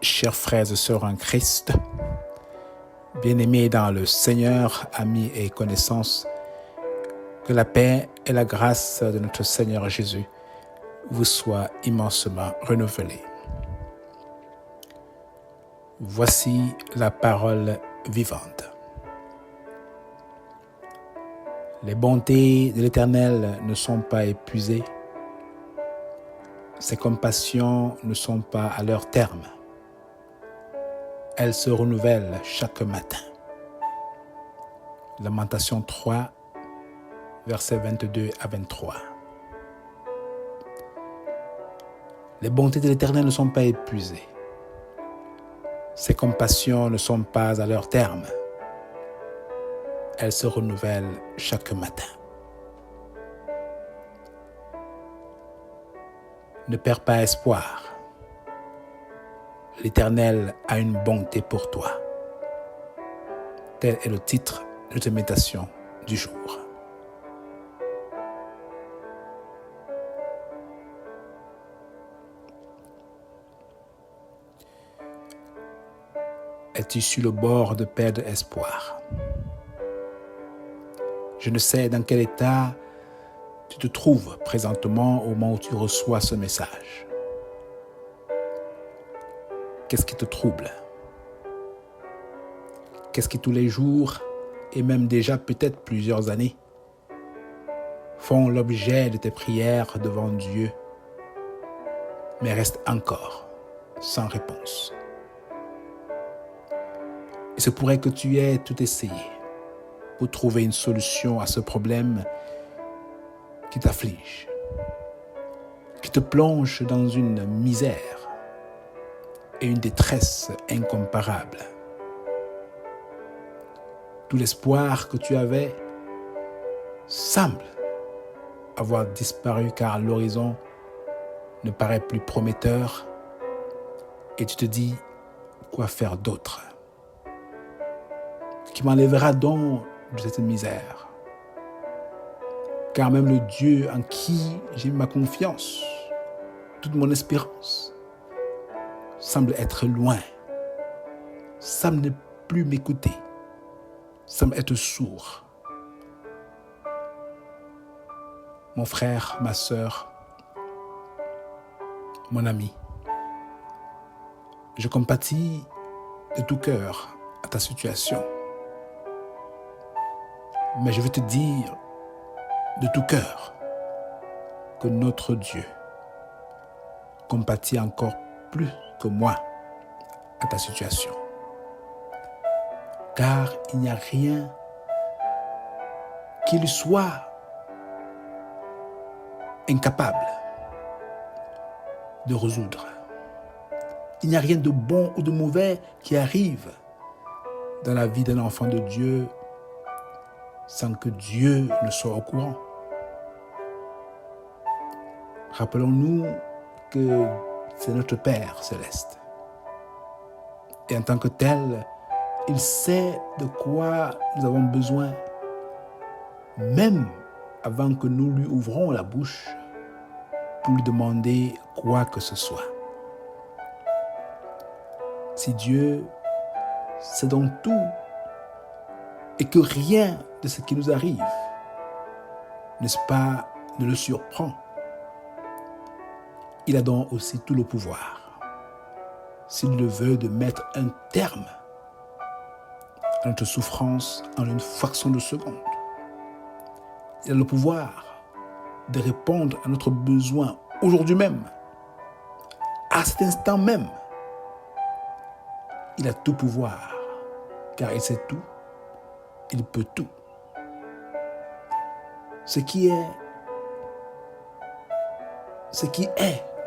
chers frères et sœurs en Christ, bien-aimés dans le Seigneur, amis et connaissances, que la paix et la grâce de notre Seigneur Jésus vous soient immensement renouvelées. Voici la parole vivante. Les bontés de l'Éternel ne sont pas épuisées, ses compassions ne sont pas à leur terme. Elles se renouvellent chaque matin. Lamentation 3, versets 22 à 23. Les bontés de l'Éternel ne sont pas épuisées. Ses compassions ne sont pas à leur terme. Elles se renouvellent chaque matin. Ne perds pas espoir. L'Éternel a une bonté pour toi. Tel est le titre de notre méditation du jour. Es-tu sur le bord de perdre espoir? Je ne sais dans quel état tu te trouves présentement au moment où tu reçois ce message. Qu'est-ce qui te trouble? Qu'est-ce qui tous les jours, et même déjà peut-être plusieurs années, font l'objet de tes prières devant Dieu, mais restent encore sans réponse? Il se pourrait que tu aies tout essayé pour trouver une solution à ce problème qui t'afflige, qui te plonge dans une misère et une détresse incomparable. Tout l'espoir que tu avais semble avoir disparu car l'horizon ne paraît plus prometteur et tu te dis quoi faire d'autre? Qui m'enlèvera donc de cette misère? Car même le Dieu en qui j'ai mis ma confiance, toute mon espérance, semble être loin, semble ne plus m'écouter, semble être sourd. Mon frère, ma sœur, mon ami, je compatis de tout cœur à ta situation. Mais je veux te dire de tout cœur que notre Dieu compatit encore plus que moi à ta situation. Car il n'y a rien qui lui soit incapable de résoudre. Il n'y a rien de bon ou de mauvais qui arrive dans la vie d'un enfant de Dieu sans que Dieu ne soit au courant. Rappelons-nous que c'est notre Père céleste. Et en tant que tel, il sait de quoi nous avons besoin, même avant que nous lui ouvrons la bouche pour lui demander quoi que ce soit. Si Dieu sait donc tout et que rien de ce qui nous arrive, n'est-ce pas, ne le surprend, il a donc aussi tout le pouvoir, s'il le veut, de mettre un terme à notre souffrance en une fraction de seconde. Il a le pouvoir de répondre à notre besoin aujourd'hui même, à cet instant même. Il a tout pouvoir, car il sait tout, il peut tout. Ce qui est,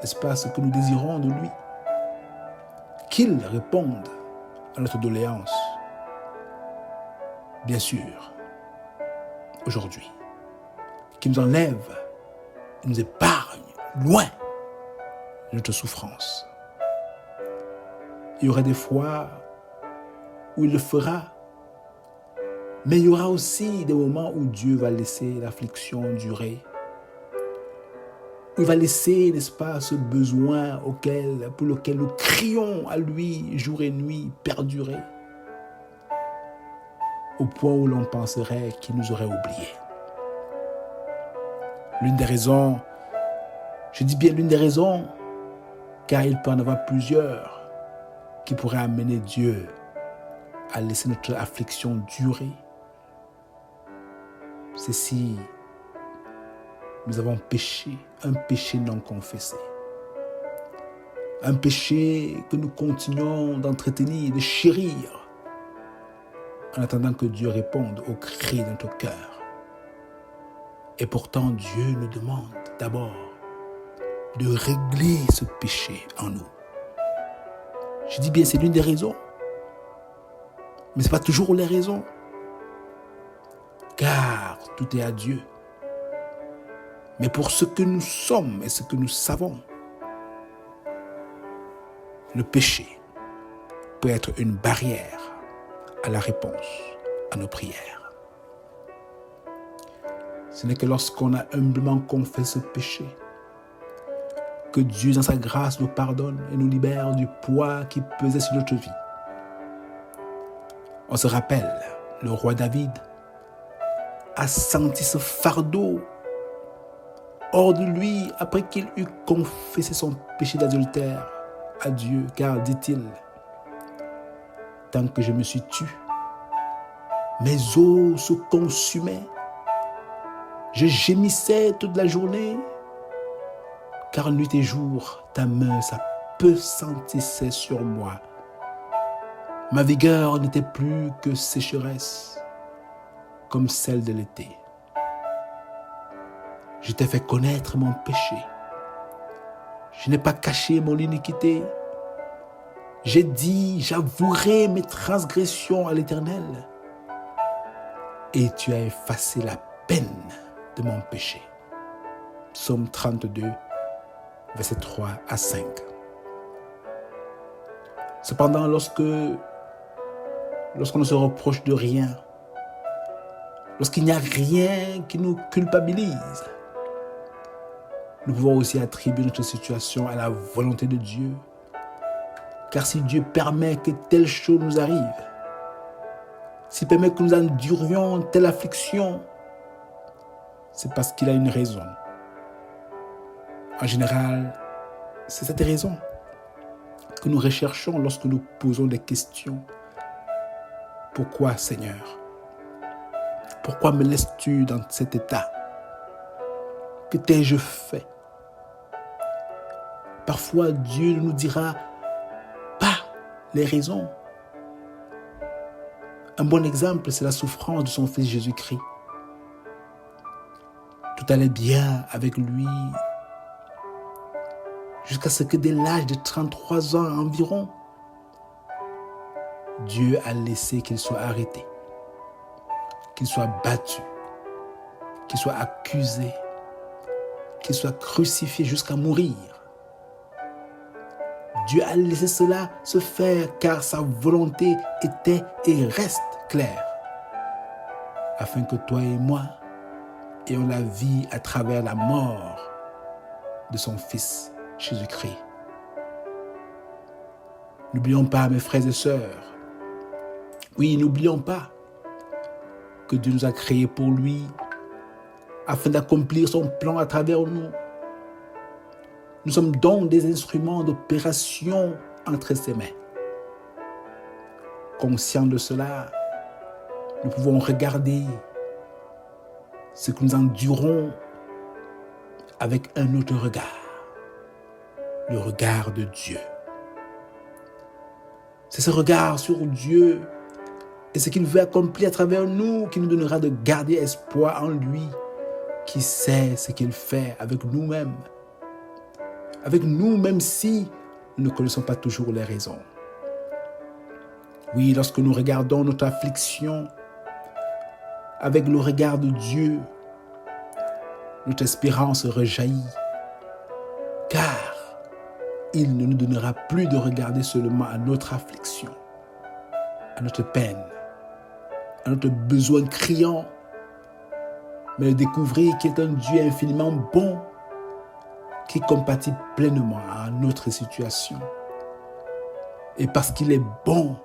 n'est-ce pas, ce que nous désirons de lui, qu'il réponde à notre doléance. Bien sûr, aujourd'hui, qu'il nous enlève, il nous épargne loin de notre souffrance. Il y aura des fois où il le fera, mais il y aura aussi des moments où Dieu va laisser l'affliction durer Il va laisser, n'est-ce pas, ce besoin pour lequel nous crions à lui jour et nuit perdurer, au point où l'on penserait qu'il nous aurait oubliés. L'une des raisons, je dis bien l'une des raisons, car il peut en avoir plusieurs qui pourraient amener Dieu à laisser notre affliction durer, c'est si nous avons péché, un péché non confessé. Un péché que nous continuons d'entretenir, de chérir, en attendant que Dieu réponde aux cris de notre cœur. Et pourtant, Dieu nous demande d'abord de régler ce péché en nous. Je dis bien, c'est l'une des raisons, mais ce n'est pas toujours les raisons, car tout est à Dieu. Mais pour ce que nous sommes et ce que nous savons, le péché peut être une barrière à la réponse à nos prières. Ce n'est que lorsqu'on a humblement confessé ce péché que Dieu, dans sa grâce, nous pardonne et nous libère du poids qui pesait sur notre vie. On se rappelle, le roi David a senti ce fardeau hors de lui après qu'il eut confessé son péché d'adultère à Dieu, car, dit-il, tant que je me suis tu, mes os se consumaient, je gémissais toute la journée, car nuit et jour, ta main s'appesantissait sur moi. Ma vigueur n'était plus que sécheresse, comme celle de l'été. Je t'ai fait connaître mon péché. Je n'ai pas caché mon iniquité. J'ai dit, j'avouerai mes transgressions à l'Éternel. Et tu as effacé la peine de mon péché. Psaume 32, versets 3 à 5. Cependant, lorsqu'on ne se reproche de rien, lorsqu'il n'y a rien qui nous culpabilise, nous pouvons aussi attribuer notre situation à la volonté de Dieu. Car si Dieu permet que telle chose nous arrive, s'il permet que nous endurions telle affliction, c'est parce qu'il a une raison. En général, c'est cette raison que nous recherchons lorsque nous posons des questions. Pourquoi, Seigneur? Pourquoi me laisses-tu dans cet état? Que t'ai-je fait? Parfois, Dieu ne nous dira pas les raisons. Un bon exemple, c'est la souffrance de son fils Jésus-Christ. Tout allait bien avec lui jusqu'à ce que dès l'âge de 33 ans environ, Dieu a laissé qu'il soit arrêté, qu'il soit battu, qu'il soit accusé, qu'il soit crucifié jusqu'à mourir. Dieu a laissé cela se faire car sa volonté était et reste claire, afin que toi et moi ayons la vie à travers la mort de son Fils Jésus-Christ. N'oublions pas, mes frères et sœurs, oui, n'oublions pas que Dieu nous a créés pour lui, afin d'accomplir son plan à travers nous. Nous sommes donc des instruments d'opération entre ses mains. Conscients de cela, nous pouvons regarder ce que nous endurons avec un autre regard, le regard de Dieu. C'est ce regard sur Dieu et ce qu'il veut accomplir à travers nous qui nous donnera de garder espoir en lui, qui sait ce qu'il fait avec nous-mêmes. Avec nous, même si nous ne connaissons pas toujours les raisons. Oui, lorsque nous regardons notre affliction avec le regard de Dieu, notre espérance rejaillit, car il ne nous donnera plus de regarder seulement à notre affliction, à notre peine, à notre besoin criant, mais de découvrir qu'il est un Dieu infiniment bon, qui compatit pleinement à notre situation. Et parce qu'il est bon,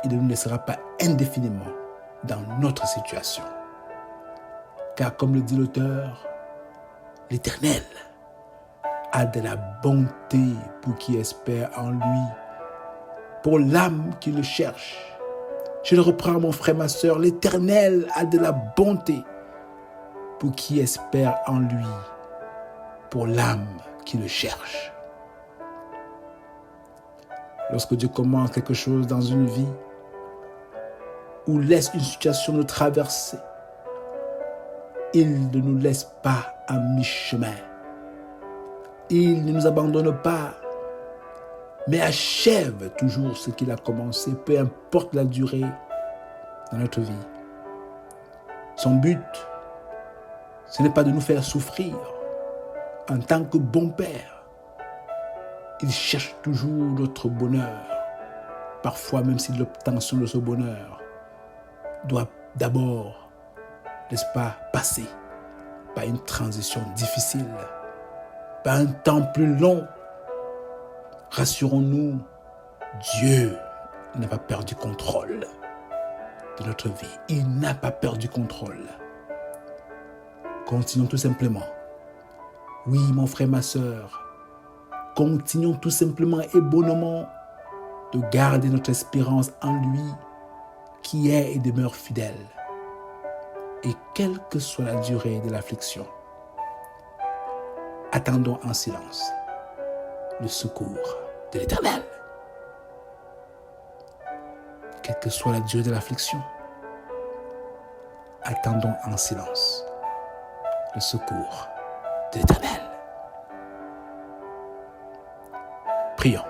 il ne nous laissera pas indéfiniment dans notre situation. Car comme le dit l'auteur, l'Éternel a de la bonté pour qui espère en lui, pour l'âme qui le cherche. Je le reprends, mon frère, ma soeur, l'Éternel a de la bonté pour qui espère en lui, pour l'âme qui le cherche. Lorsque Dieu commence quelque chose dans une vie, ou laisse une situation nous traverser, il ne nous laisse pas à mi-chemin. Il ne nous abandonne pas, mais achève toujours ce qu'il a commencé, peu importe la durée de notre vie. Son but, ce n'est pas de nous faire souffrir. En tant que bon père, il cherche toujours notre bonheur. Parfois, même si l'obtention de ce bonheur doit d'abord, n'est-ce pas, passer par une transition difficile, par un temps plus long. Rassurons-nous, Dieu n'a pas perdu contrôle de notre vie. Il n'a pas perdu contrôle. Continuons tout simplement. Oui, mon frère, ma soeur, continuons tout simplement et bonnement de garder notre espérance en lui, qui est et demeure fidèle. Et quelle que soit la durée de l'affliction, attendons en silence le secours de l'Éternel. Quelle que soit la durée de l'affliction, attendons en silence le secours de l'Éternel. Prions.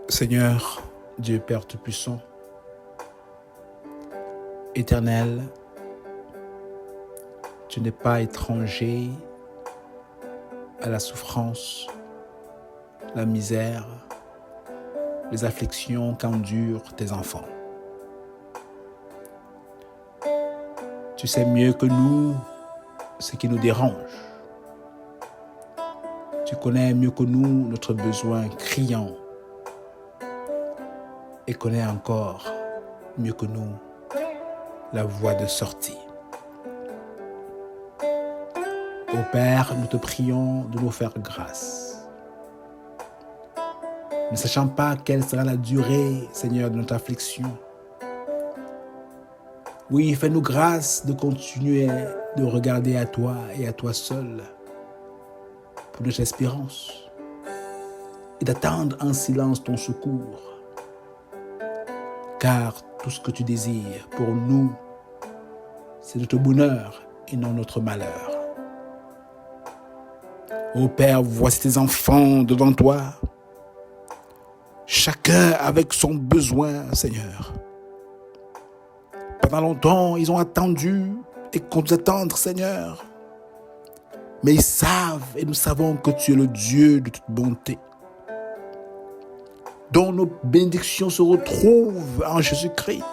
Seigneur, Dieu Père Tout-Puissant, Éternel, tu n'es pas étranger à la souffrance, la misère, les afflictions qu'endurent tes enfants. Tu sais mieux que nous ce qui nous dérange. Tu connais mieux que nous notre besoin criant et connais encore mieux que nous la voie de sortie. Ô Père, nous te prions de nous faire grâce. Ne sachant pas quelle sera la durée, Seigneur, de notre affliction. Oui, fais-nous grâce de continuer de regarder à toi et à toi seul pour notre espérance et d'attendre en silence ton secours. Car tout ce que tu désires pour nous, c'est notre bonheur et non notre malheur. Ô Père, voici tes enfants devant toi, chacun avec son besoin, Seigneur. Pendant longtemps, ils ont attendu et continuent d'attendre, Seigneur. Mais ils savent et nous savons que tu es le Dieu de toute bonté, dont nos bénédictions se retrouvent en Jésus-Christ.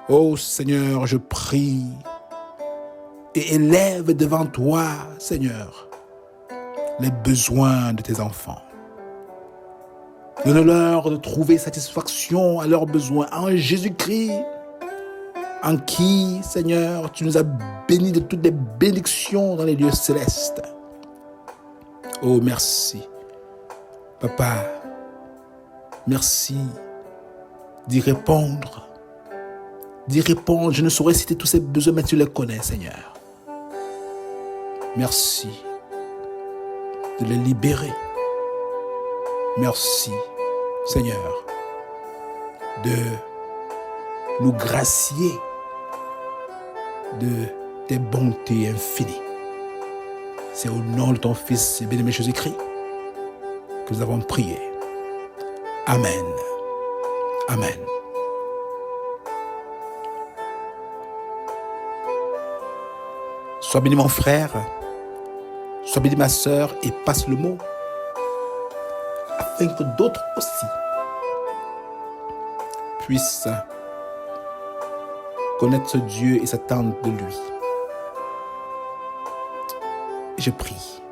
Ô Seigneur, je prie et élève devant toi, Seigneur, les besoins de tes enfants. Donne-leur de trouver satisfaction à leurs besoins en Jésus-Christ, en qui, Seigneur, tu nous as bénis de toutes les bénédictions dans les lieux célestes. Oh, merci, Papa. Merci d'y répondre, d'y répondre. Je ne saurais citer tous ces besoins, mais tu les connais, Seigneur. Merci de les libérer. Merci, Seigneur, de nous gracier de tes bontés infinies. C'est au nom de ton Fils bien-aimé Jésus-Christ que nous avons prié. Amen. Amen. Sois béni mon frère, sois béni ma sœur et passe le mot afin que d'autres aussi puissent connaître ce Dieu et s'attendre de lui. Je prie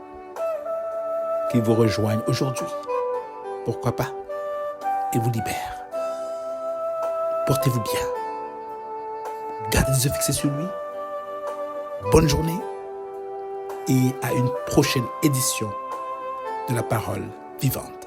qu'il vous rejoigne aujourd'hui, pourquoi pas, et vous libère. Portez-vous bien. Gardez les yeux fixés sur lui. Bonne journée et à une prochaine édition de la parole vivante.